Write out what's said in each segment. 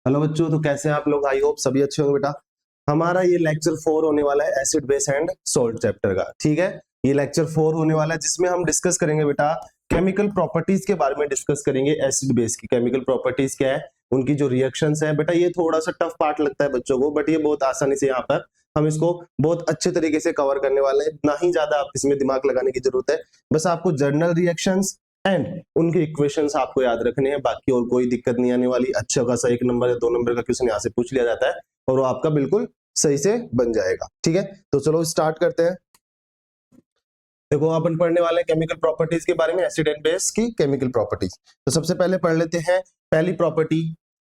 Hello बच्चों, तो कैसे हैं आप लोग? आई होप सभी अच्छे होंगे बेटा। हमारा ये लेक्चर 4 होने वाला है acid base and salt chapter का। ठीक है, ये लेक्चर 4 होने वाला है जिसमें हम डिस्कस करेंगे बेटा केमिकल प्रॉपर्टीज के बारे में। डिस्कस करेंगे एसिड बेस की केमिकल प्रॉपर्टीज क्या है, उनकी जो रिएक्शंस है। बेटा ये थोड़ा सा टफ पार्ट लगता है बच्चों को, बट ये बहुत आसानी से यहाँ पर हम इसको बहुत अच्छे तरीके से कवर करने वाले हैं। ना ही ज्यादा आप इसमें दिमाग लगाने की जरूरत है, बस आपको जर्नल रिएक्शंस एंड उनके इक्वेशंस आपको याद रखने हैं, बाकी और कोई दिक्कत नहीं आने वाली। अच्छा खासा 1 नंबर या 2 नंबर का क्वेश्चन यहाँ से पूछ लिया जाता है और वो आपका बिल्कुल सही से बन जाएगा। ठीक है, तो चलो स्टार्ट करते हैं। देखो अपन पढ़ने वाले केमिकल प्रॉपर्टीज के बारे में, एसिड एंड बेस की केमिकल प्रॉपर्टीज। तो सबसे पहले पढ़ लेते हैं पहली प्रॉपर्टी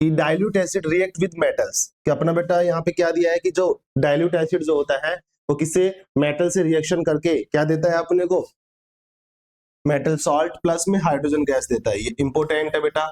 कि dilute acid react with metals. कि अपना बेटा यहाँ पे क्या दिया है कि जो डाइल्यूट एसिड जो होता है वो किसी मेटल से रिएक्शन करके क्या देता है अपने को, मेटल सॉल्ट प्लस में हाइड्रोजन गैस देता है। ये इंपोर्टेंट है बेटा।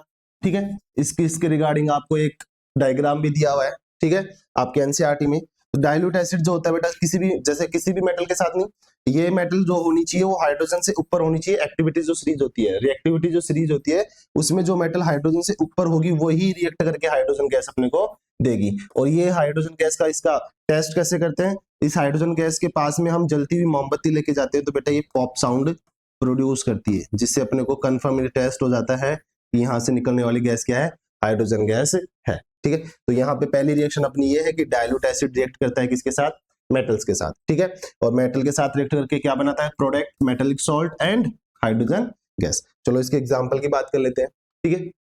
ठीक है, इसके रिगार्डिंग आपको एक डायग्राम भी दिया हुआ है। ठीक है, आपके एनसीईआरटी में। डाइल्यूट एसिड जो होता है बेटा किसी भी, जैसे किसी भी मेटल के साथ नहीं, ये मेटल जो होनी चाहिए वो हाइड्रोजन से ऊपर होनी चाहिए। एक्टिविटी जो सीरीज होती है, रिएक्टिविटी जो सीरीज होती है, उसमें जो मेटल हाइड्रोजन से ऊपर होगी वही रिएक्ट करके हाइड्रोजन गैस अपने को देगी। और ये हाइड्रोजन गैस का इसका टेस्ट कैसे करते हैं, इस हाइड्रोजन गैस के पास में हम जलती हुई मोमबत्ती लेके जाते हैं तो बेटा ये पॉप साउंड प्रोड्यूस करती है, जिससे अपने को कंफर्म टेस्ट हो जाता है कि यहाँ से निकलने वाली गैस क्या है, हाइड्रोजन गैस है। ठीक है, तो यहाँ पे पहली रिएक्शन अपनी ये है कि डाइल्यूट एसिड रिएक्ट करता है किसके साथ, मेटल्स के साथ। ठीक है, और मेटल के साथ रिएक्ट करके क्या बनाता है, product metallic salt and hydrogen gas. चलो इसके एग्जांपल की बात कर लेते हैं। ठीक है,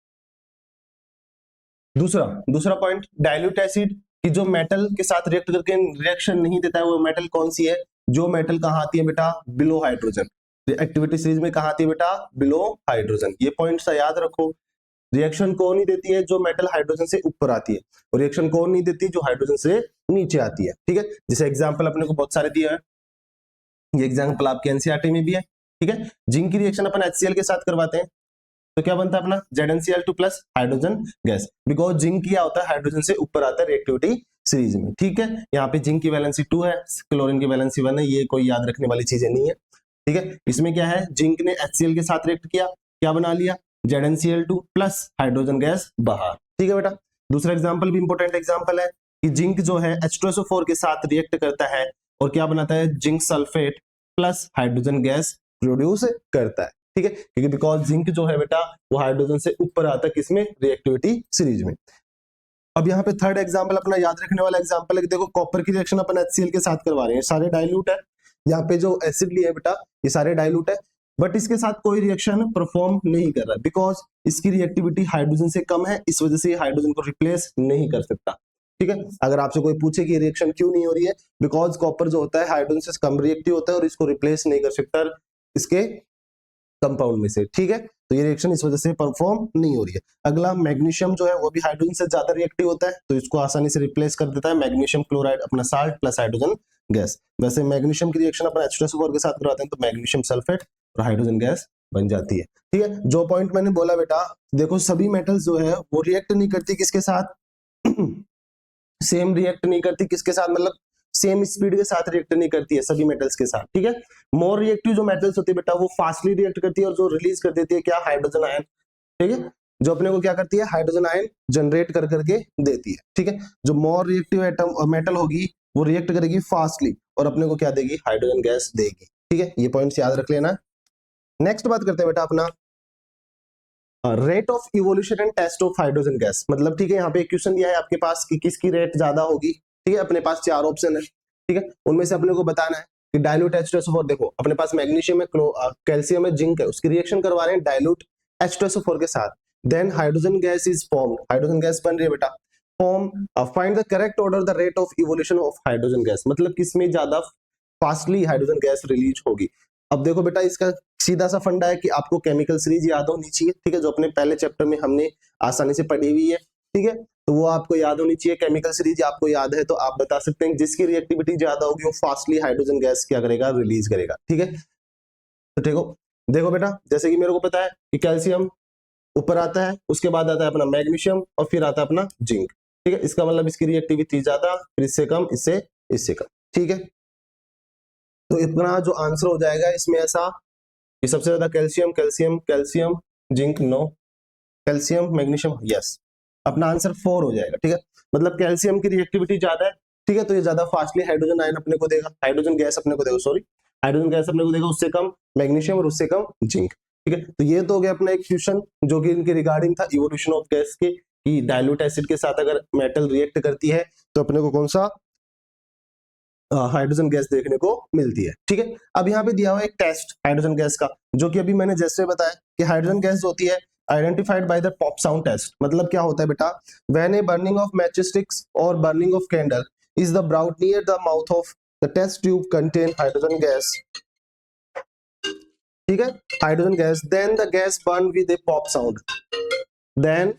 दूसरा पॉइंट, डाइल्यूट एसिड की जो मेटल के साथ रिएक्ट करके रिएक्शन नहीं देता है वो मेटल कौन सी है, जो मेटल कहाँ आती है बेटा, बिलो हाइड्रोजन। एक्टिविटी सीरीज में कहाँ आती है बेटा, बिलो हाइड्रोजन। ये पॉइंट याद रखो। रिएक्शन कौन नहीं देती है, जो मेटल हाइड्रोजन से ऊपर आती है, और रिएक्शन कौन नहीं देती, जो हाइड्रोजन से नीचे आती है। ठीक है, जैसे एग्जांपल अपने को बहुत सारे दिए हैं, ये एग्जांपल आपके एनसीईआरटी में भी है। ठीक है, जिंक की रिएक्शन अपन HCl के साथ करवाते हैं तो क्या बनता है अपना, ZnCl2 plus hydrogen gas. Because zinc क्या होता है, हाइड्रोजन से ऊपर आता है रिएक्टिविटी सीरीज में। ठीक है, यहाँ पे जिंक की वैलेंसी 2 है, क्लोरीन की वैलेंसी 1 है, ये कोई याद रखने वाली चीजें नहीं है। ठीक है, इसमें क्या है, जिंक ने HCl के साथ रिएक्ट किया, क्या बना लिया, ZnCl2 प्लस हाइड्रोजन गैस बाहर। ठीक है बेटा, दूसरा एग्जाम्पल भी इंपॉर्टेंट एग्जाम्पल है कि जिंक जो है H2SO4 के साथ रिएक्ट करता है और क्या बनाता है, zinc sulphate plus hydrogen gas produce करता है। ठीक है, क्योंकि बिकॉज जिंक जो है बेटा वो हाइड्रोजन से ऊपर आता है किसमें, रिएक्टिविटी सीरीज में। अब यहाँ पे थर्ड एग्जांपल अपना याद रखने वाला एग्जांपल है कि देखो कॉपर की रिएक्शन अपन HCl के साथ करवा रहे हैं, सारे डाइल्यूट है। यहाँ पे जो एसिड लिया है बेटा ये सारे डाइल्यूट है, बट इसके साथ कोई रिएक्शन परफॉर्म नहीं कर रहा बिकॉज इसकी रिएक्टिविटी हाइड्रोजन से कम है, इस वजह से हाइड्रोजन को रिप्लेस नहीं कर सकता। ठीक है, अगर आपसे कोई पूछे कि रिएक्शन क्यों नहीं हो रही है, बिकॉज कॉपर जो होता है हाइड्रोजन से कम रिएक्टिव होता है और इसको रिप्लेस नहीं कर सकता इसके कंपाउंड में से। ठीक है, तो ये रिएक्शन इस वजह से परफॉर्म नहीं हो रही है। अगला मैग्नीशियम जो है वो भी हाइड्रोजन से ज्यादा रिएक्टिव होता है, तो इसको आसानी से रिप्लेस कर देता है मैग्नीशियम क्लोराइड अपना साल्ट प्लस हाइड्रोजन गैस। वैसे मैग्नीशियम की रिएक्शन अपन H2SO4 के साथ करवाते हैं तो मैग्नीशियम सल्फेट और हाइड्रोजन गैस बन जाती है। ठीक है, जो पॉइंट मैंने बोला बेटा, देखो सभी मेटल्स जो है वो रिएक्ट नहीं करती किसके साथ सेम रिएक्ट नहीं करती किसके साथ, मतलब सेम स्पीड के साथ रिएक्ट नहीं करती है सभी मेटल्स के साथ। ठीक है, मोर रिएक्टिव जो मेटल्स होती है बेटा वो फास्टली रिएक्ट करती है और जो रिलीज कर देती है क्या, हाइड्रोजन आयन। ठीक है, जो अपने को क्या करती है, हाइड्रोजन आयन जनरेट कर करके देती है। ठीक है, जो मोर रिएक्टिव एटम और मेटल होगी वो रिएक्ट करेगी फास्टली और अपने को क्या देगी, हाइड्रोजन गैस देगी। ठीक है, ये पॉइंट्स याद रख लेना। नेक्स्ट बात करते हैं बेटा अपना rate of evolution and test of hydrogen gas. मतलब ठीक है, यहाँ पे एक क्वेश्चन दिया है आपके पास कि किसकी रेट ज्यादा होगी। ठीक है, अपने पास 4 ऑप्शन है। ठीक है, उनमें से अपने को बताना है कि डाइल्यूट H2SO4, देखो अपने पास मैग्नीशियम है, कैल्शियम है, जिंक है, उसकी रिएक्शन करवा रहे हैं डाइल्यूट H2SO4 के साथ, then hydrogen gas is formed, hydrogen gas बन रही है बेटा। Form, find the correct order the rate of evolution of hydrogen gas, मतलब किसमें ज्यादा फास्टली हाइड्रोजन गैस रिलीज होगी। अब देखो बेटा इसका सीधा सा फंडा है कि आपको केमिकल सीरीज याद होनी चाहिए। ठीक है, जो अपने पहले चैप्टर में हमने आसानी से पढ़ी हुई है। ठीक है, तो वो आपको याद होनी चाहिए। केमिकल सीरीज आपको याद है तो आप बता सकते हैं जिसकी रिएक्टिविटी ज्यादा होगी वो फास्टली हाइड्रोजन गैस क्या करेगा, रिलीज करेगा। ठीक है, तो देखो बेटा जैसे कि मेरे को पता है कि कैल्शियम ऊपर आता है, उसके बाद आता है अपना मैग्नीशियम और फिर आता है अपना जिंक। ठीक है, इसका मतलब इसकी रिएक्टिविटी ज्यादा, फिर इससे कम, इससे कम। ठीक है, तो इतना जो आंसर हो जाएगा इसमें ऐसा कि सबसे ज्यादा calcium, calcium, calcium, zinc no, calcium, magnesium yes, अपना आंसर 4 हो जाएगा। ठीक है, मतलब कैल्शियम की रिएक्टिविटी ज्यादा है। ठीक है, तो ये ज्यादा फास्टली हाइड्रोजन आयन अपने को देगा, हाइड्रोजन गैस अपने को देगा, सॉरी हाइड्रोजन गैस अपने को देगा, उससे कम मैग्नीशियम और उससे कम जिंक। ठीक है, तो ये तो हो गया अपना एक क्वेश्चन जो कि इनके रिगार्डिंग था इवोल्यूशन ऑफ गैस के, कि डाइल्यूट एसिड के साथ अगर मेटल रिएक्ट करती है तो अपने को कौन सा हाइड्रोजन गैस देखने को मिलती है। ठीक है, अब यहाँ पे दिया हुआ एक टेस्ट हाइड्रोजन गैस का, जो कि अभी मैंने जैसे बताया कि हाइड्रोजन गैस होती है identified by the pop sound test. मतलब क्या होता है बेटा, when a burning of matchsticks और burning of candle is the brought near the mouth of the test tube contain hydrogen gas. ठीक है, hydrogen gas, then the gas burn with a pop sound, then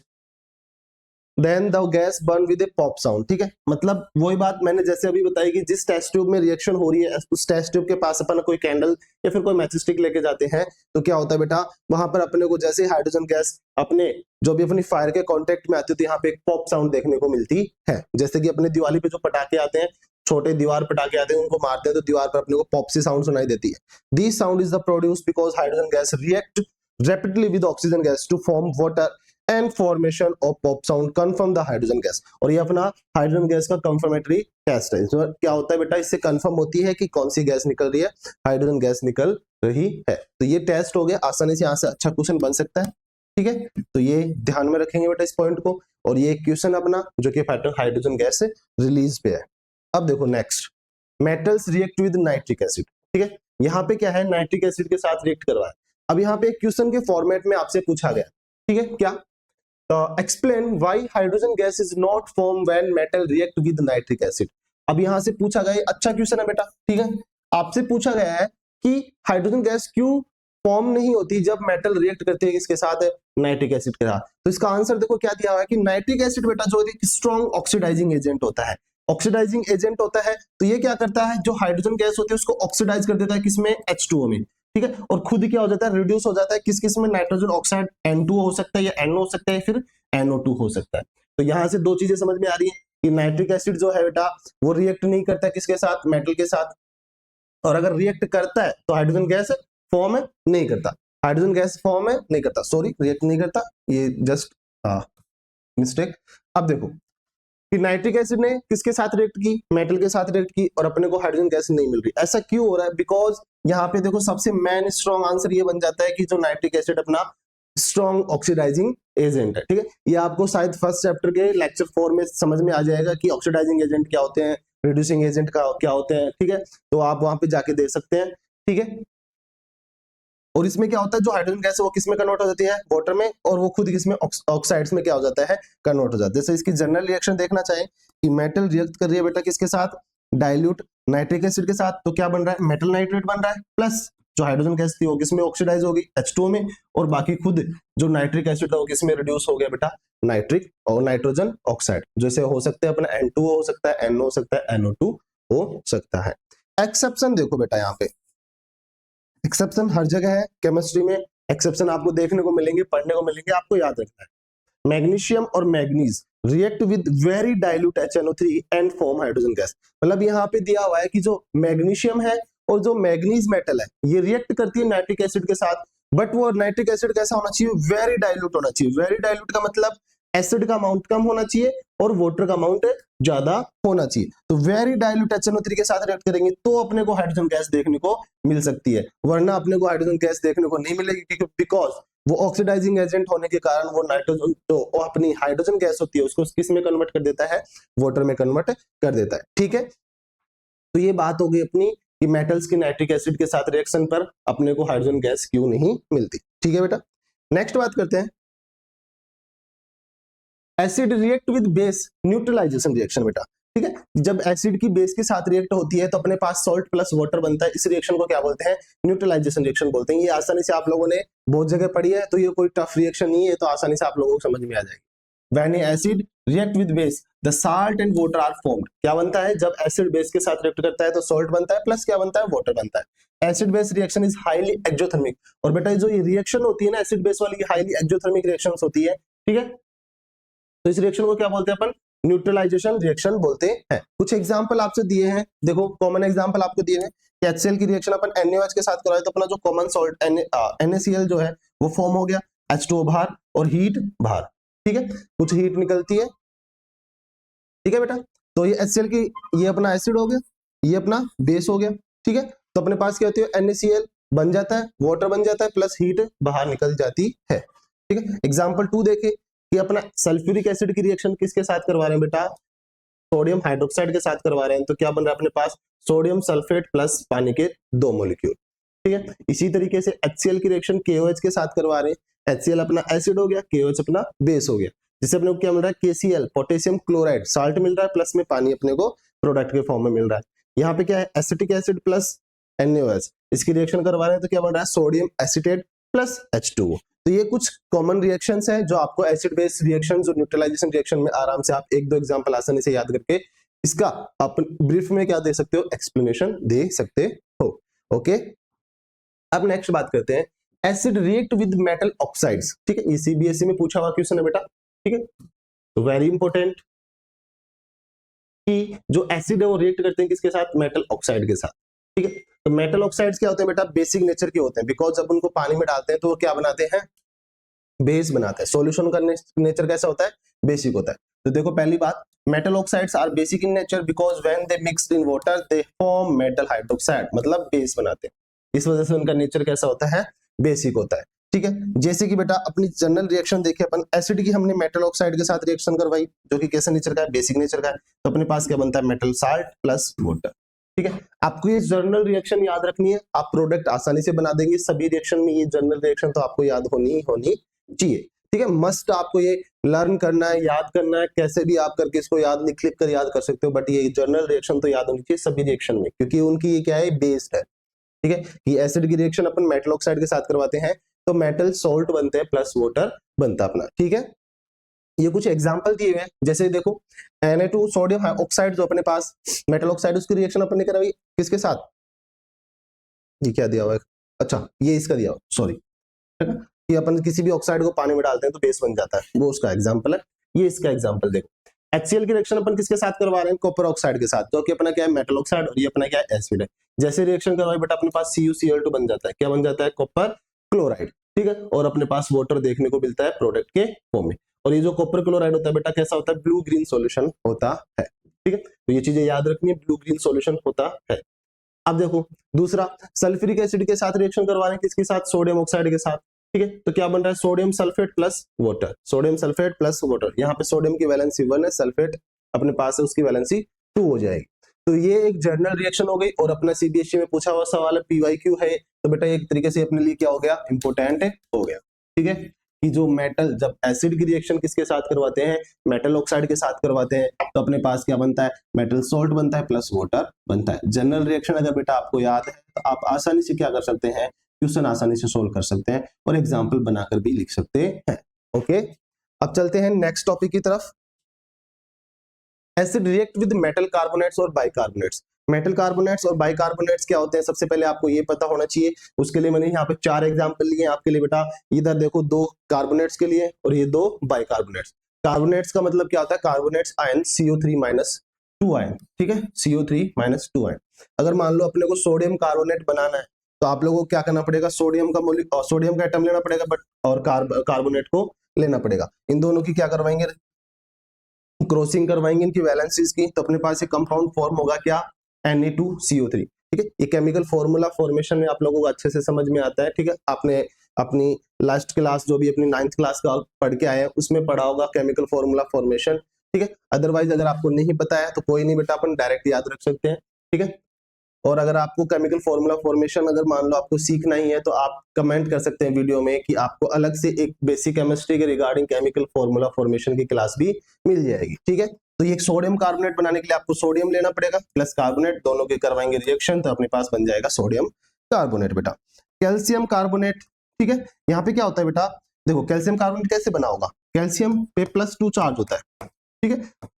the gas burn with a pop sound. ठीक है, मतलब वही बात मैंने जैसे अभी बताई कि जिस टेस्ट ट्यूब में रिएक्शन हो रही है उस टेस्ट ट्यूब के पास अपन कोई कैंडल या फिर कोई मैचस्टिक लेके जाते हैं तो क्या होता है बेटा, वहां पर अपने को जैसे हाइड्रोजन गैस अपने जो भी अपनी फायर के कांटेक्ट में आती है तो यहाँ पे एक पॉप साउंड देखने को मिलती है। जैसे कि अपने दिवाली पे जो पटाखे आते हैं, छोटे दीवार पटाखे आते हैं, उनको मारते हैं तो दीवार पर अपने को पॉप सी साउंड सुनाई देती है। This sound is the produce because hydrogen gas react rapidly with oxygen gas to form water and formation of pop sound confirm the hydrogen gas। और ये अपना हाइड्रोजन गैस का कंफर्मेटरी टेस्ट है। इसमें क्या होता है बेटा, इससे कंफर्म होती है कि कौन सी गैस निकल रही है, हाइड्रोजन गैस निकल रही है। तो ये टेस्ट हो गया, आसानी से यहाँ से अच्छा क्वेश्चन बन सकता है। ठीक है, तो ये ध्यान में रखेंगे बेटा इस पॉइंट को। और ये क्वेश्चन अपना जो कि हाइड्रोजन गैस से रिलीज पे है। अब देखो next, metals react with nitric acid. ठीक है, यहाँ पे क्या है, नाइट्रिक एसिड के साथ रिएक्ट करवाया। अब यहाँ पे क्वेश्चन के फॉर्मेट में आपसे पूछा गया, ठीक है, क्या explain why hydrogen gas is not form when metal react with nitric acid. अब यहाँ से पूछा गया, अच्छा क्वेश्चन है बेटा। ठीक है, आपसे पूछा गया है कि हाइड्रोजन गैस क्यों फॉर्म नहीं होती जब मेटल रिएक्ट करते हैं इसके साथ, नाइट्रिक एसिड के साथ। तो इसका आंसर देखो क्या दिया हुआ है कि नाइट्रिक एसिड बेटा जो एक स्ट्रॉन्ग ऑक्सीडाइजिंग एजेंट होता है, ऑक्सीडाइजिंग एजेंट होता है, तो ये क्या करता है, जो हाइड्रोजन गैस होती है उसको ऑक्सीडाइज कर देता है किसमें, H2O में। ठीक है, और खुद क्या हो जाता है, रिड्यूस हो जाता है किस किस में, नाइट्रोजन ऑक्साइड N2 हो सकता है या NO हो सकता है, फिर NO2 हो सकता है। तो यहां से दो चीजें समझ में आ रही है कि नाइट्रिक एसिड जो है बेटा वो रिएक्ट नहीं करता है किसके साथ, मेटल के साथ, और अगर रिएक्ट करता है तो हाइड्रोजन गैस फॉर्म है नहीं करता, हाइड्रोजन गैस फॉर्म है नहीं करता, सॉरी रिएक्ट नहीं करता, ये जस्ट मिस्टेक। अब देखो कि नाइट्रिक एसिड ने किसके साथ रिएक्ट की, मेटल के साथ रिएक्ट की, और अपने को हाइड्रोजन गैस नहीं मिल रही। ऐसा क्यों हो रहा है, बिकॉज यहाँ पे देखो सबसे मेन स्ट्रॉन्ग आंसर ये बन जाता है कि जो नाइट्रिक एसिड अपना स्ट्रॉन्ग ऑक्सीडाइजिंग एजेंट है। ठीक है, ये आपको शायद फर्स्ट चैप्टर के लेक्चर 4 में समझ में आ जाएगा कि ऑक्सीडाइजिंग एजेंट क्या होते हैं, रिड्यूसिंग एजेंट क्या होते हैं। ठीक है, तो आप वहां पे जाके देख सकते हैं। ठीक है, और इसमें क्या होता है, जो हाइड्रोजन गैस है वो किसमें कन्वर्ट हो जाती है, वाटर में, और वो खुद किसमें, ऑक्साइड्स में क्या हो जाता है, कन्वर्ट हो जाता है। जैसे इसकी जनरल रिएक्शन देखना चाहें कि मेटल रिएक्ट कर रही है बेटा किसके साथ, डाइल्यूट नाइट्रिक एसिड के साथ, तो क्या बन रहा है, मेटल नाइट्रेट बन रहा है, प्लस जो हाइड्रोजन गैस थी वो किसमें ऑक्सीडाइज होगी, H2O में, और बाकी खुद जो नाइट्रिक एसिड था वो किसमें रिड्यूस हो गया बेटा, नाइट्रिक और नाइट्रोजन ऑक्साइड, जैसे हो सकते हैं अपना N2 हो सकता है, NO हो सकता है, NO2 हो सकता है। एक्सेप्शन देखो बेटा, यहाँ पे एक्सेप्शन हर जगह है, केमिस्ट्री में एक्सेप्शन आपको देखने को मिलेंगे, पढ़ने को मिलेंगे, आपको याद रखना है। मैग्नीशियम और manganese react with very dilute HNO3 and form hydrogen gas. मतलब यहाँ पे दिया हुआ है कि जो मैग्नीशियम है और जो मैग्नीज मेटल है ये रिएक्ट करती है नाइट्रिक एसिड के साथ, बट वो नाइट्रिक एसिड कैसा होना चाहिए, वेरी डाइल्यूट होना चाहिए। वेरी डाइल्यूट का मतलब एसिड का अमाउंट कम होना चाहिए और वाटर का अमाउंट ज्यादा होना चाहिए। तो वेरी डाइल्यूट HNO3 के साथ रिएक्ट करेंगे तो अपने को हाइड्रोजन गैस देखने को मिल सकती है, वरना अपने को हाइड्रोजन गैस देखने को नहीं मिलेगी, बिकॉज वो ऑक्सीडाइजिंग एजेंट होने के कारण वो नाइट्रोजन तो अपनी हाइड्रोजन गैस होती है उसको किस में कन्वर्ट कर देता है, वाटर में कन्वर्ट कर देता है। ठीक है, तो ये बात हो गई अपनी कि मेटल्स की नाइट्रिक एसिड के साथ रिएक्शन पर अपने को हाइड्रोजन गैस क्यों नहीं मिलती। ठीक है बेटा, नेक्स्ट बात करते हैं, acid react with base neutralization reaction बेटा। ठीक है, जब एसिड की बेस के साथ रिएक्ट होती है तो अपने पास सॉल्ट प्लस वाटर बनता है, इस रिएक्शन को क्या बोलते हैं, न्यूट्रलाइजेशन रिएक्शन बोलते हैं। ये आसानी से आप लोगों ने बहुत जगह पढ़ी है, तो ये कोई टफ रिएक्शन नहीं है, तो आसानी से आप लोगों को समझ में आ जाएगी। When acid react with base the salt and water are formed. क्या बनता है, जब एसिड बेस के साथ रिएक्ट करता है तो सॉल्ट बनता है, प्लस क्या बनता है, वाटर बनता है। Acid base reaction is highly exothermic. और बेटा जो ये रिएक्शन होती है ना एसिड बेस वाली, हाईली एक्सोथर्मिक रिएक्शंस होती है। ठीक है, तो इस रिएक्शन को क्या बोलते हैं अपन, न्यूट्रलाइजेशन रिएक्शन बोलते हैं। कुछ एग्जांपल आपसे दिए हैं, देखो कॉमन एग्जांपल आपको दिए हैं कि HCl की रिएक्शन अपन NaOH के साथ कराए तो अपना जो कॉमन सॉल्ट NaCl जो है वो फॉर्म हो गया, H2O बाहर और हीट बाहर। ठीक है, कुछ हीट निकलती है, ठीक है बेटा। तो ये HCl की, ये अपना एसिड हो गया, ये अपना बेस हो गया, ठीक है। तो अपने पास क्या होती है, NaCl बन जाता है, वाटर बन जाता है, प्लस हीट बाहर निकल जाती है, ठीक है। एग्जाम्पल 2 देखे कि अपना सल्फ्यूरिक एसिड की रिएक्शन किसके साथ करवा रहे हैं बेटा, सोडियम हाइड्रोक्साइड के साथ करवा रहे हैं, तो क्या बन रहा है अपने पास, सोडियम सल्फेट प्लस पानी के 2 मॉलिक्यूल, ठीक है। इसी तरीके से HCl की रिएक्शन KOH के साथ करवा रहे हैं, HCl अपना एसिड हो गया, KOH अपना बेस हो गया, जिससे अपने को क्या मिल रहा है, KCl पोटेशियम क्लोराइड साल्ट मिल रहा है, प्लस में पानी अपने को प्रोडक्ट के फॉर्म में मिल रहा है। यहाँ पे क्या है, एसिटिक एसिड प्लस NaOH, इसकी रिएक्शन करवा रहे हैं, तो क्या बन रहा है, सोडियम एसीटेट प्लस H2O। तो ये कुछ कॉमन रिएक्शंस हैं जो आपको एसिड बेस रिएक्शंस और न्यूट्रलाइजेशन रिएक्शन में आराम से आप एक दो एग्जांपल आसानी से याद करके इसका आप ब्रीफ में क्या दे सकते हो, एक्सप्लेनेशन दे सकते हो। ओके, अब नेक्स्ट बात करते हैं, acid react with metal oxides, ठीक है। CBSE में पूछा हुआ क्वेश्चन है बेटा, ठीक है। तो वेरी इंपॉर्टेंट कि जो एसिड है वो रिएक्ट करते हैं किसके साथ, मेटल ऑक्साइड के साथ, ठीक है। तो मेटल ऑक्साइड्स क्या होते हैं बेटा, बेसिक नेचर के होते हैं, बिकॉज जब उनको पानी में डालते हैं तो वो क्या बनाते हैं, बेस बनाते हैं। सॉल्यूशन का नेचर कैसा होता है, बेसिक होता है। तो देखो पहली बात, metal oxides are basic in nature because when they mixed in water they form metal hydroxide, मतलब बेस बनाते हैं, इस वजह से उनका नेचर कैसा होता है, बेसिक होता है, ठीक है। जैसे कि बेटा अपनी जनरल रिएक्शन देखिए, अपन एसिड की हमने मेटल ऑक्साइड के साथ रिएक्शन करवाई, जो कि कैसे नेचर का है, बेसिक नेचर का है, तो अपने पास क्या बनता है, मेटल साल्ट प्लस वाटर, ठीक है। आपको ये जर्नल रिएक्शन याद रखनी है, आप प्रोडक्ट आसानी से बना देंगे सभी रिएक्शन में, ये जर्नल रिएक्शन तो आपको याद होनी चाहिए, ठीक है। मस्ट आपको ये लर्न करना है, याद करना है, कैसे भी आप करके इसको याद लिख कर याद कर सकते हो, बट ये जर्नल रिएक्शन तो याद होनी चाहिए सभी रिएक्शन में, क्योंकि उनकी ये क्या है, बेस्ड है, ठीक है। कि एसिड की रिएक्शन अपन मेटल ऑक्साइड के साथ करवाते हैं तो मेटल सॉल्ट बनते हैं प्लस वाटर बनता अपना, ठीक है। ये कुछ एग्जांपल दिए हुए हैं, जैसे देखो Na2 सोडियम ऑक्साइड जो अपने पास मेटल ऑक्साइड, उसकी रिएक्शन अपन ने कराई किसके साथ, ये क्या दिया हुआ है, अच्छा ये इसका दिया हुआ, सॉरी, कि अपन किसी भी ऑक्साइड को पानी में डालते हैं तो बेस बन जाता है, वो उसका एग्जांपल है। ये इसका एग्जांपल देखो, HCl की रिएक्शन अपन किसके साथ करवा रहे हैं, कॉपर ऑक्साइड के साथ, जो कि अपना क्या है, मेटल ऑक्साइड, और ये अपना क्या है, एसिड है। जैसे रिएक्शन करवाए बेटा अपने पास CuCl2 बन जाता है, क्या बन जाता है, कॉपर क्लोराइड, ठीक है। और अपने पास वाटर देखने को मिलता है प्रोडक्ट के फॉर्म में, और ये जो कॉपर क्लोराइड होता है बेटा कैसा होता है, ब्लू ग्रीन सॉल्यूशन होता है, ठीक है। तो ये चीजें याद रखनी है, ब्लू ग्रीन सॉल्यूशन होता है। अब देखो दूसरा, सल्फ्यूरिक एसिड के साथ रिएक्शन करवा रहे हैं किसके साथ, सोडियम ऑक्साइड के साथ, ठीक है। तो क्या बन रहा है, sodium sulphate plus water, sodium sulphate plus water, यहाँ पे सोडियम की वैलेंसी 1 है, सल्फेट अपने पास है, उसकी वैलेंसी 2 हो जाएगी। तो ये एक जनरल रिएक्शन हो गई, और अपना CBSE में पूछा हुआ सवाल है, PYQ है, तो बेटा एक तरीके से अपने लिए क्या हो गया, इंपोर्टेंट हो गया, ठीक है। कि जो मेटल, जब एसिड की रिएक्शन किसके साथ करवाते हैं, मेटल ऑक्साइड के साथ करवाते हैं, तो अपने पास क्या बनता है, मेटल सॉल्ट बनता है प्लस वाटर बनता है। जनरल रिएक्शन अगर बेटा आपको याद है तो आप आसानी से क्या कर सकते हैं, क्वेश्चन आसानी से सोल्व कर सकते हैं, और एग्जाम्पल बनाकर भी लिख सकते हैं। ओके, अब चलते हैं नेक्स्ट टॉपिक की तरफ। Acid react with metal carbonates और बाइकार्बोनेट्स। मेटल कार्बोनेट्स और बाइकार्बोनेट्स क्या होते हैं, सबसे पहले आपको ये पता होना चाहिए। उसके लिए मैंने यहाँ पे 4 एग्जांपल लिए आपके लिए बेटा। इधर देखो 2 कार्बोनेट्स के लिए और ये 2 बाइकार्बोनेट्स। कार्बोनेट्स का मतलब क्या होता है, कार्बोनेट्स आयन CO3-2 आयन, ठीक है, CO3-2 आयन। अगर मान लो अपने को सोडियम कार्बोनेट बनाना है तो आप लोगों को क्या करना पड़ेगा, सोडियम का एटम लेना पड़ेगा, बट और कार्बोनेट को लेना पड़ेगा। इन दोनों की क्या करवाएंगे, क्रॉसिंग करवाएंगे इनकी वैलेंसीज की, तो अपने पास ये कंपाउंड फॉर्म होगा क्या, Na2CO3, ठीक है। ये केमिकल फॉर्मूला फॉर्मेशन में आप लोगों को अच्छे से समझ में आता है, ठीक है। आपने अपनी लास्ट क्लास जो भी अपनी 9th क्लास का पढ़ के आए हैं उसमें पढ़ा होगा केमिकल फॉर्मूला फॉर्मेशन, ठीक है। अदरवाइज अगर आपको नहीं पता है तो कोई नहीं बेटा, अपन डायरेक्ट याद रख सकते हैं, ठीक है। और अगर आपको केमिकल फॉर्मूला फॉर्मेशन अगर मान लो आपको सीखना ही है तो आप कमेंट कर सकते हैं वीडियो में कि आपको अलग से एक बेसिक केमिस्ट्री के रिगार्डिंग केमिकल फॉर्मूला फॉर्मेशन की क्लास भी मिल जाएगी, ठीक है। तो ये सोडियम कार्बोनेट बनाने के लिए आपको सोडियम लेना पड़ेगा प्लस कार्बोनेट, दोनों के करवाएंगे रिएक्शन, तो अपने पास बन जाएगा सोडियम कार्बोनेट बेटा। कैल्शियम कार्बोनेट, ठीक है। यहाँ पे क्या होता है बेटा, देखो कैल्शियम कार्बोनेट कैसे बना होगा, कैल्शियम पे +2 चार्ज होता है, ठीक है,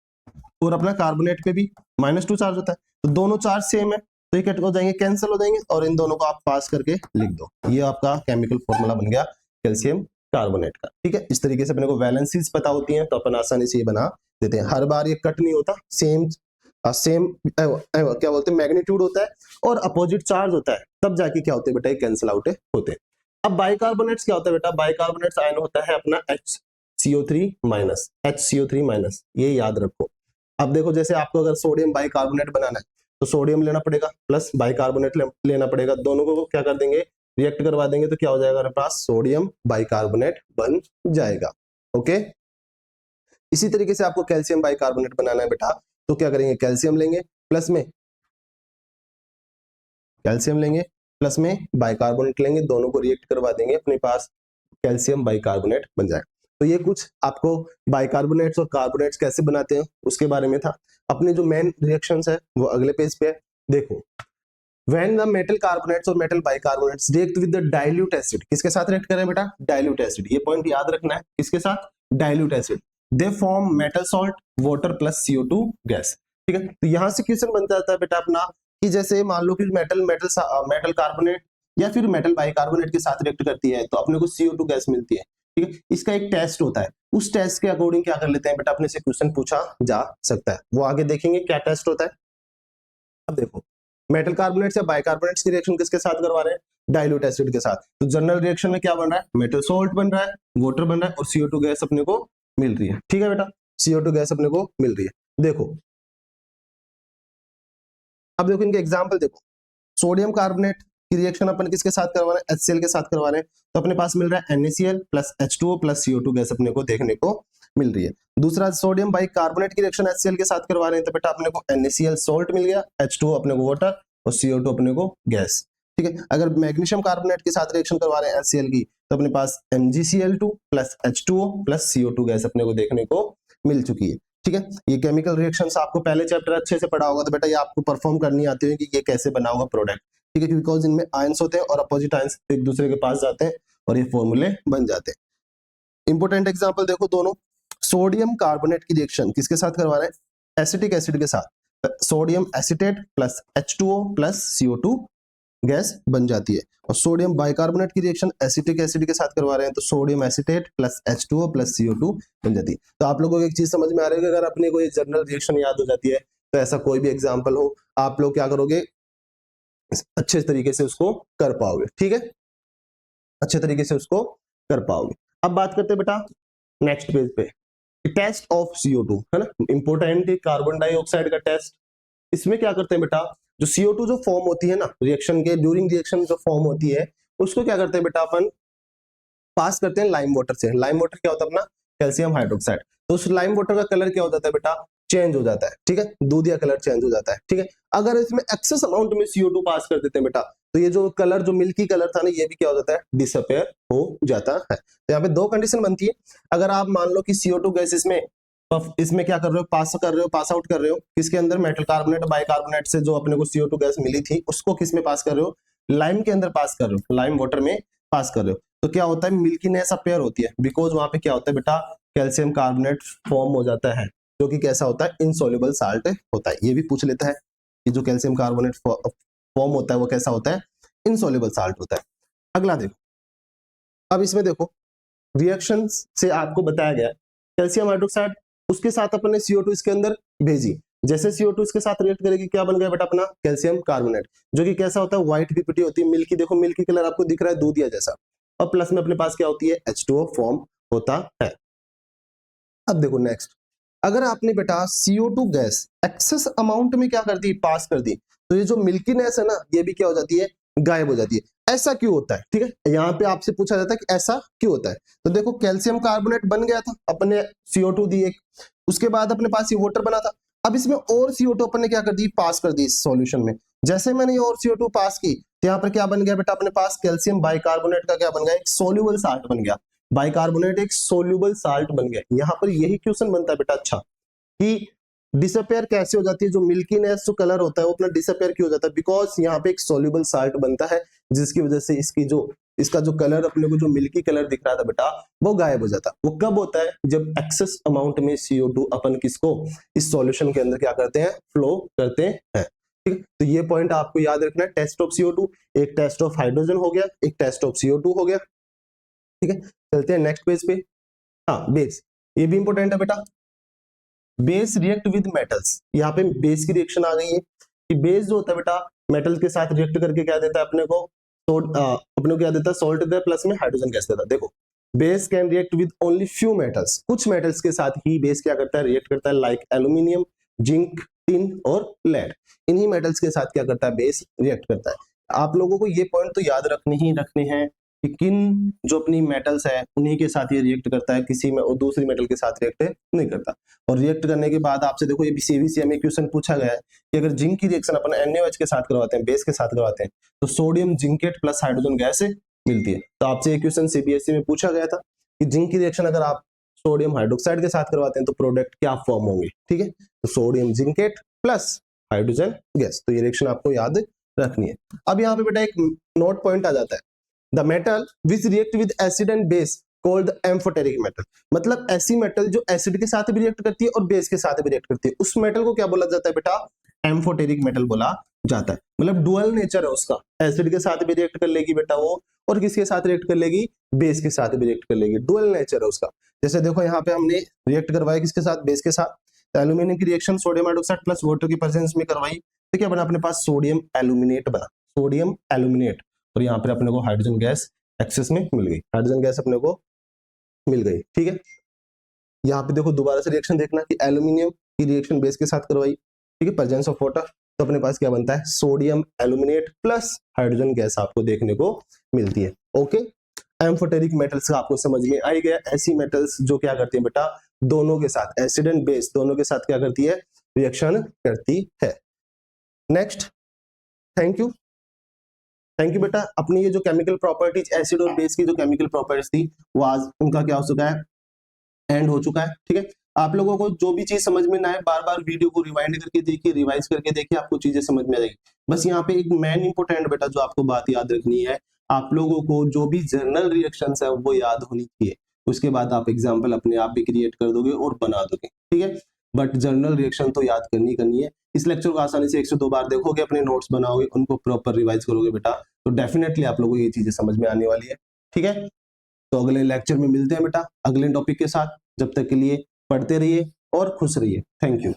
और अपना कार्बोनेट पे भी -2 चार्ज होता है, तो दोनों चार्ज सेम है, तो ये कट हो जाएंगे, कैंसिल हो जाएंगे, और इन दोनों को आप पास करके लिख दो। ये आपका केमिकल फॉर्मूला बन गया कैल्शियम कार्बोनेट का, ठीक है। इस तरीके से अपने को वैलेंसीज पता होती हैं तो अपन आसानी से ये बना देते हैं। हर बार ये कट नहीं होता, सेम क्या बोलते हैं, मैग्नीट्यूड होता है और अपोजिट चार्ज होता है, तब जाके क्या होते हैं बेटा, ये कैंसिल आउट होते हैं। अब बाइकार्बोनेट्स क्या होता है बेटा, बाइकार्बोनेट्स आयन होता है अपना CO3 माइनस, HCO3 माइनस, ये याद रखो। अब देखो जैसे आपको अगर सोडियम बाइकार्बोनेट बनाना है तो सोडियम लेना पड़ेगा प्लस बाइकार्बोनेट लेना पड़ेगा, दोनों को क्या कर देंगे, रिएक्ट करवा देंगे, तो क्या हो जाएगा हमारे पास, सोडियम बाइकार्बोनेट बन जाएगा। ओके, इसी तरीके से आपको कैल्शियम बाइकार्बोनेट बनाना है बेटा, तो क्या करेंगे, कैल्शियम लेंगे प्लस में बाइकार्बोनेट लेंगे, दोनों को रिएक्ट करवा देंगे, अपने पास कैल्शियम बाइकार्बोनेट बन जाएगा। तो ये कुछ आपको बाइकार्बोनेट्स और कार्बोनेट्स कैसे बनाते हैं उसके बारे में था। अपने जो मेन रिएक्शंस है वो अगले पेज पे है। देखो, व्हेन द मेटल कार्बोनेट्स और metal bicarbonates react with the dilute acid, किसके साथ रिएक्ट करें बेटा, डाइल्यूट एसिड, ये पॉइंट याद रखना है, किसके साथ, डाइल्यूट एसिड, दे form metal salt water plus CO2 gas. ठीक है, तो यहां से क्वेश्चन बन जाता है बेटा अपना कि जैसे मान लो कि मेटल कार्बोनेट या फिर मेटल बाइकार्बोनेट के साथ रिएक्ट करती है तो अपने को CO2 गैस मिलती है। ठीक है, इसका एक टेस्ट होता है, उस टेस्ट के अकॉर्डिंग क्या कर लेते हैं बेटा, अपने से क्वेश्चन पूछा जा सकता है, वो आगे देखेंगे क्या टेस्ट होता है। अब देखो, मेटल कार्बोनेट्स या बाइकार्बोनेट्स की रिएक्शन किसके साथ करवा रहे हैं, डाइल्यूट एसिड के साथ, तो जनरल रिएक्शन में क्या बन रहा है, मेटल सॉल्ट बन रहा है, वाटर बन रहा है और CO2 गैस अपने को मिल रही है। ठीक है बेटा, CO2 गैस अपने को मिल रही है। देखो, अब देखो इनके एग्जाम्पल देखो, सोडियम कार्बोनेट की रिएक्शन अपन किसके साथ करवा रहे हैं, HCl के साथ करवा रहे हैं, तो अपने पास मिल रहा है NaCl plus H2O plus CO2 gas अपने को देखने को मिल रही है। दूसरा, सोडियम बाइकार्बोनेट की रिएक्शन HCl के साथ करवा रहे हैं तो बेटा अपने को NaCl सॉल्ट मिल गया, H2O अपने को वाटर और CO2 अपने को गैस। ठीक है, अगर मैग्नीशियम कार्बोनेट के साथ रिएक्शन करवा रहे हैं HCl की तो अपने पास MgCl2 plus H2O plus CO2 gas अपने को देखने को मिल चुकी है। ठीक है, ये केमिकल रिएक्शंस आपको पहले चैप्टर अच्छे से पढ़ा होगा, तो बेटा ये आपको परफॉर्म करनी आती है कि ये कैसे बना होगा प्रोडक्ट। ठीक है, बिकॉज इनमें आयंस होते हैं और अपोजिट आयंस एक दूसरे के पास जाते हैं और ये फॉर्मूले बन जाते हैं। इंपोर्टेंट एग्जांपल देखो, दोनों सोडियम कार्बोनेट की रिएक्शन किसके साथ करवा रहे हैं, एसिटिक एसिड के साथ, sodium acetate plus H2O plus CO2 gas बन जाती है। और सोडियम बाइकार्बोनेट की रिएक्शन एसिटिक एसिड के साथ करवा रहे हैं तो sodium acetate plus H2O plus CO2 बन जाती है। तो आप लोगों को एक चीज समझ में आ रही है कि अगर अपने को ये जनरल रिएक्शन याद हो जाती है तो ऐसा कोई भी एग्जांपल हो आप लोग क्या करोगे, अच्छे तरीके से उसको कर पाओगे। ठीक है, अच्छे तरीके से उसको कर पाओगे। अब बात करते हैं बेटा नेक्स्ट पेज पे, टेस्ट ऑफ CO2 है ना, इंपोर्टेंट कार्बन डाइऑक्साइड का टेस्ट। इसमें क्या करते हैं बेटा, जो CO2 जो फॉर्म होती है ना रिएक्शन के ड्यूरिंग रिएक्शन जो फॉर्म होती है उसको क्या करते हैं बेटा, अपन पास करते हैं लाइम वाटर से। लाइम वाटर क्या होता है अपना, कैल्शियम हाइड्रोक्साइड, तो उस लाइम वाटर का कलर क्या हो जाता है बेटा, चेंज हो जाता है। ठीक है, दूधिया कलर चेंज हो जाता है। ठीक है, अगर इसमें एक्सेस अमाउंट में CO2 पास कर देते हैं बेटा तो ये जो कलर जो मिल्की कलर था ना ये भी क्या हो जाता है, डिसअपेयर हो जाता है। तो यहाँ पे दो कंडीशन बनती है, अगर आप मान लो कि CO2 गैस इसमें क्या कर रहे हो, पास आउट कर रहे हो किसके अंदर, मेटल कार्बोनेट बाइकार्बोनेट से जो अपने को CO2 गैस मिली थी उसको किस में पास कर रहे हो, लाइम के अंदर पास कर रहे हो, लाइम वाटर में पास कर रहे हो, तो क्या होता है, मिल्कीनेस अपेयर होती है, बिकॉज वहां पे क्या होता है बेटा, कैल्शियम कार्बोनेट फॉर्म हो जाता है जो कि कैसा होता है, इनसॉल्युबल साल्ट होता है। ये भी पूछ लेता है कि जो कैल्शियम कार्बोनेट फॉर्म होता है वो कैसा होता है, इनसॉल्युबल साल्ट होता है। अगला देखो, अब इसमें देखो रिएक्शन से आपको बताया गया कैल्शियम हाइड्रोक्साइड, उसके साथ अपने CO2 इसके अंदर भेजी, जैसे CO2 इसके साथ रिएक्ट करेगी क्या बन गया बेटा अपना कैल्शियम कार्बोनेट, जो कि कैसा होता है, व्हाइट पीपीटी होती है, मिल्की, देखो मिल्की कलर आपको दिख रहा है दूधिया जैसा, और प्लस में अपने पास क्या होती है, H2O फॉर्म होता है। अब देखो नेक्स्ट, अगर आपने बेटा CO2 गैस एक्सेस अमाउंट में क्या कर दी, पास कर दी, तो ये जो मिल्कीनेस है ना ये भी क्या हो जाती है, गायब हो जाती है। ऐसा क्यों होता है, ठीक है, यहाँ पे आपसे पूछा जाता है कि ऐसा क्यों होता है। तो देखो कैल्शियम कार्बोनेट बन गया था, अपने CO2 दी एक, उसके बाद अपने पास ये वाटर बना था, अब इसमें और CO2 अपन ने क्या कर दी, पास कर दी इस सॉल्यूशन में। जैसे मैंने ये और CO2 पास की तो यहाँ पर क्या बन गया बेटा, अपने पास कैल्शियम बाइकार्बोनेट का क्या बन गया, एक सोल्यूबल साल्ट बन गया, बाइकार्बोनेट एक सोल्यूबल साल्ट बन गया। यहाँ पर यही क्वेश्चन बनता है बेटा, अच्छा कि डिसअपेयर कैसे हो जाती है, जो मिल्कीनेस जो कलर होता है वो अपना डिसअपेयर क्यों हो जाता है, बिकॉज यहाँ पे एक सोल्यूबल साल्ट बनता है जिसकी वजह से इसका जो कलर अपने को जो मिल्की कलर दिख रहा था बेटा वो गायब हो जाता। वो कब होता है, जब एक्सेस अमाउंट में CO2 अपन किसको इस सॉल्यूशन के अंदर क्या करते हैं, फ्लो करते हैं। ठीक है, तो ये पॉइंट आपको याद रखना है, टेस्ट ऑफ CO2, एक टेस्ट ऑफ हाइड्रोजन हो गया, एक टेस्ट ऑफ CO2 हो गया। ठीक है, चलते हैं नेक्स्ट पेज पे। हाँ, बेस, ये भी इंपॉर्टेंट है बेटा, बेस रिएक्ट विद मेटल्स, यहाँ पे बेस की रिएक्शन आ गई है कि बेस जो होता है बेटा मेटल के साथ रिएक्ट करके क्या देता है अपने को, अपने को क्या देता है, सॉल्ट देता है, प्लस में हाइड्रोजन गैस देता है। देखो base can react with only few metals, कुछ मेटल्स के साथ ही बेस क्या करता है, रिएक्ट करता है, लाइक एल्यूमिनियम, जिंक, टिन और लेड। इन्हीं मेटल्स के साथ क्या करता है, बेस रिएक्ट करता है। आप लोगों को ये पॉइंट तो याद रखने हैं कि किन जो अपनी मेटल्स है उन्हीं के साथ ये रिएक्ट करता है, किसी में और दूसरी मेटल के साथ रिएक्ट नहीं करता। और रिएक्ट करने के बाद आपसे देखो, ये सीबीसी में क्वेश्चन पूछा गया है कि अगर जिंक की रिएक्शन अपन NaOH के साथ करवाते हैं, बेस के साथ करवाते हैं, तो sodium zincate plus hydrogen gas मिलती है। तो आपसे ये क्वेश्चन सीबीएसई में पूछा गया था कि जिंक की रिएक्शन अगर आप सोडियम हाइड्रोक्साइड के साथ करवाते हैं तो प्रोडक्ट क्या फॉर्म होंगे, ठीक है। तो sodium zincate plus hydrogen gas, तो ये रिएक्शन आपको याद रखनी है। अब यहाँ पे बेटा एक नोट पॉइंट आ जाता है, the metal which react with acid and base called amphoteric metal. मतलब ऐसी मेटल जो एसिड के साथ भी रिएक्ट करती है और बेस के साथ भी रिएक्ट करती है, उस मेटल को क्या बोला जाता है बेटा, एम्फोटेरिक मेटल बोला जाता है। मतलब डुअल नेचर है उसका, एसिड के साथ भी रिएक्ट कर लेगी बेटा वो, और किसके साथ रिएक्ट कर लेगी, बेस के साथ भी रिएक्ट कर लेगी, डुअल नेचर है उसका। जैसे देखो यहाँ पे हमने रिएक्ट करवाया किसके साथ, बेस के साथ। एल्यूमिनियम की reaction sodium hydroxide plus water की प्रेजेंस में करवाई, तो क्या बना अपने पास, सोडियम एल्यूमिनेट बना, सोडियम एल्यूमिनेट। और यहाँ पर अपने को हाइड्रोजन गैस एक्सेस में मिल गई, हाइड्रोजन गैस अपने को मिल गई, ठीक है। यहाँ पे देखो दोबारा से रिएक्शन देखना कि एल्यूमिनियम की रिएक्शन बेस के साथ करवाई, ठीक है, प्रेजेंस ऑफ वाटर, तो अपने पास क्या बनता है, sodium aluminate plus hydrogen gas आपको देखने को मिलती है। ओके, एम्फोटेरिक मेटल्स का आपको समझ में आ गया। ऐसी मेटल्स जो क्या करती है बेटा, दोनों के साथ, एसिड एंड बेस दोनों के साथ क्या करती है, रिएक्शन करती है। नेक्स्ट, थैंक यू बेटा। अपनी ये जो केमिकल प्रॉपर्टीज, एसिड और बेस की जो केमिकल प्रॉपर्टीज थी, वो आज उनका क्या हो चुका है, एंड हो चुका है, ठीक है। आप लोगों को जो भी चीज समझ में ना आए, बार बार वीडियो को रिवाइंड करके देखिए, रिवाइज करके देखिए, आपको चीजें समझ में आ जाएगी। बस यहाँ पे एक मेन इंपोर्टेंट बेटा जो आपको बात याद रखनी है, आप लोगों को जो भी जर्नल रिएक्शंस है वो याद होनी चाहिए। उसके बाद आप एग्जाम्पल अपने आप भी क्रिएट कर दोगे और बना दोगे, ठीक है। बट जर्नल रिएक्शन तो याद करनी है। इस लेक्चर को आसानी से 1 से 2 बार देखोगे, अपने नोट्स बनाओगे, उनको प्रॉपर रिवाइज करोगे बेटा, तो डेफिनेटली आप लोगों को ये चीजें समझ में आने वाली है, ठीक है। तो अगले लेक्चर में मिलते हैं बेटा अगले टॉपिक के साथ। जब तक के लिए पढ़ते रहिए और खुश रहिए। Thank you.